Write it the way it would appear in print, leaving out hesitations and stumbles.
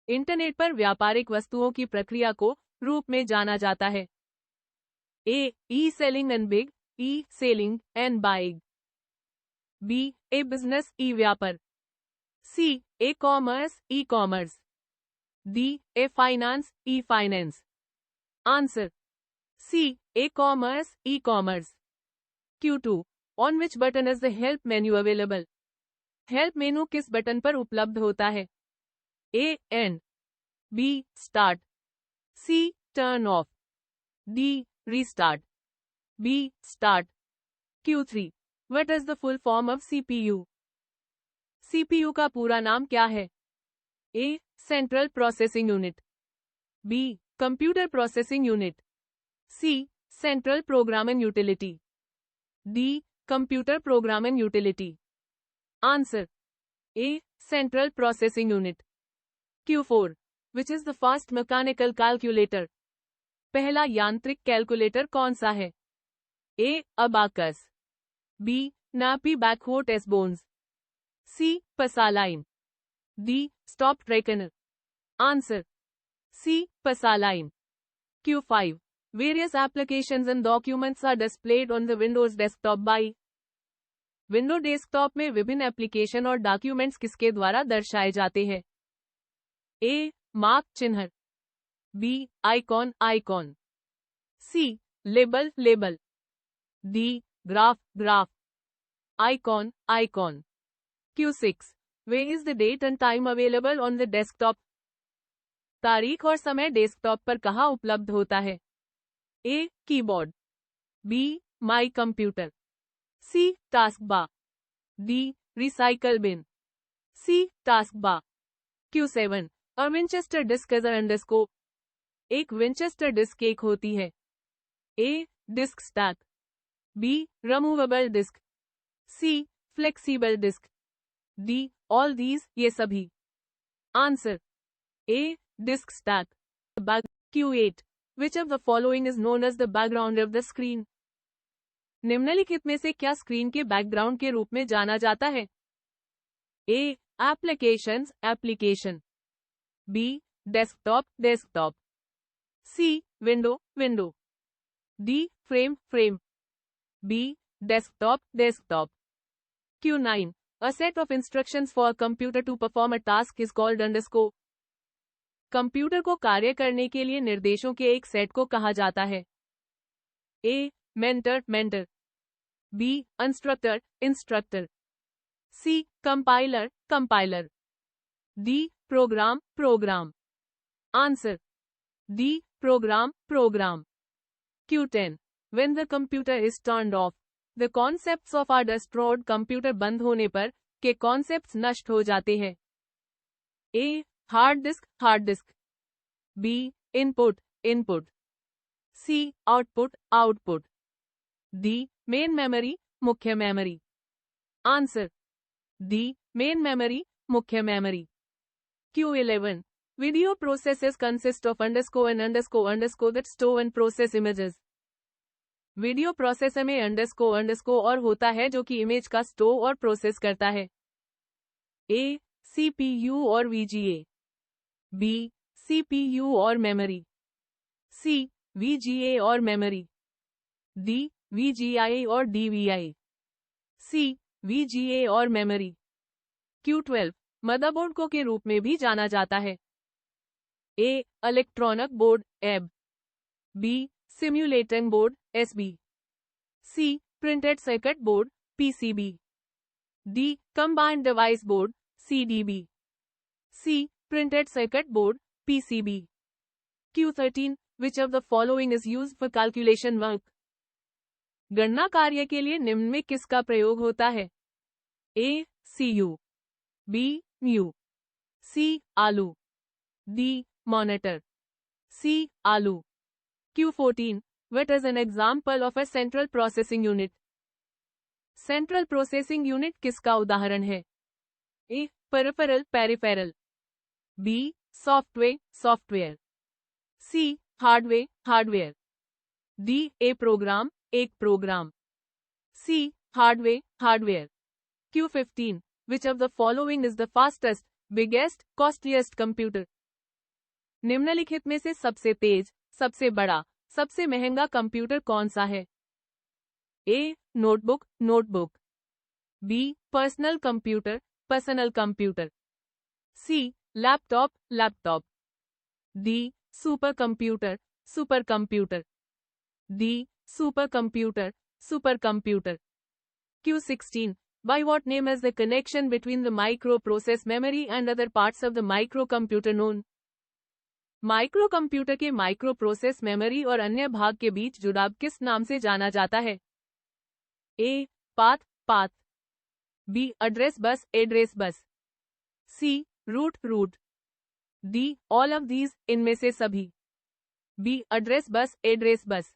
Internet पर व्यापारिक वस्तुओं की प्रक्रिया को रूप में जाना जाता है? A. E selling and big, e selling and big. B. E business, e व्यापार। C. E commerce, e commerce. D. E finance, e finance. Answer C. E commerce, e commerce. Q2. On which button is the help menu available? Help menu किस button पर उपलब्ध होता है? A. End. B. Start. C. Turn off. D. Restart. B. Start. Q3. What is the full form of CPU? CPU का पूरा नाम क्या है? A. Central processing unit. B. Computer processing unit. C. Central programming utility. D. Computer programming utility. Answer A. Central processing unit. Q4. Which is the first mechanical calculator? पहला यांत्रिक calculator कौन सा है? ए. अबाकस। बी. नापी बैकहोट एस bones. C. Pascaline. D. Stepped reckoner. Answer C. Pascaline. Q5. Various applications and documents are displayed on the Windows desktop by? Window desktop में विभिन्न application और डॉक्यूमेंट्स किसके द्वारा दर्शाए जाते हैं? ए. मार्क चिन्ह। B. Icon icon. C. Label label. D. Graph graph. Icon icon. Q6. Where is the date and time available on the desktop? तारीख और समय डेस्कटॉप पर कहाँ उपलब्ध होता है? A. Keyboard. B. My computer. C. Task bar. D. Recycle bin. C. Task bar. Q7. A Winchester disk is underscore. एक Winchester disk एक होती है? A. Disk stack. B. Removable disk. C. Flexible disk. D. All these, ये सभी। Answer A. Disk stack. Q8. Which of the following is known as the background of the screen? निम्नलिखित में से क्या screen के बैकग्राउंड के रूप में जाना जाता है? A. Applications application. B. Desktop desktop. C. Window window. D. Frame frame. B. Desktop desktop. Q9. A set of instructions for a computer to perform a task is called underscore. Computer को कार्य करने के लिए निर्देशों के एक set को कहा जाता है? A. Mentor mentor. B. Instructor instructor. C. Compiler compiler. D. Program program. Answer D. Program program. Q10. When the computer is turned off, the concepts of are destroyed. Computer बंद होने पर के कॉन्सेप्ट्स नष्ट हो जाते हैं? A. Hard disk. B. Input input. C. Output output. D. Main memory मुख्य memory. Answer D. Main memory मुख्य memory. Q11. Video processes consist of underscore and underscore underscore that store and process images. Video processor में underscore और होता है जो कि image का store और प्रोसेस करता है? ए. CPU और VGA। बी. CPU और मेमोरी। सी. VGA और मेमोरी। डी. VGA और DVI। सी. VGA और मेमोरी। Q12. मदरबोर्ड को के रूप में भी जाना जाता है? A. Electronic board EB. B. Simulating board SB। C. Printed circuit board PCB। D. Combined device board CDB। C. Printed circuit board PCB। Q13. Which of the following is used for calculation work? गणना कार्य के लिए निम्न में किसका प्रयोग होता है? ए. CU। बी. म्यू। सी. आलू। डी. मॉनिटर। सी. आलू। Q14. What is an example of a central processing unit? Central processing unit किसका उदाहरण है? A. Peripheral peripheral. B. Software software. C. Hardware hardware. D. A program एक program. C. Hardware hardware. Q15. Which of the following is the fastest, biggest, costliest computer? निम्नलिखित में से सबसे तेज, सबसे बड़ा, सबसे महंगा कंप्यूटर कौन सा है? A. Notebook, notebook. B. Personal computer, personal computer. C. Laptop, laptop. D. Super computer, super computer. D. Super computer, super computer. Q16. By what name is the connection between the microprocess memory and other parts of the microcomputer known? Microcomputer के माइक्रोप्रोसेस memory और अन्य भाग के बीच जुड़ाव किस नाम से जाना जाता है? A. Path, path. B. Address bus, address bus. C. Route, route. D. All of these, इनमें से सभी। बी. एड्रेस बस, एड्रेस बस।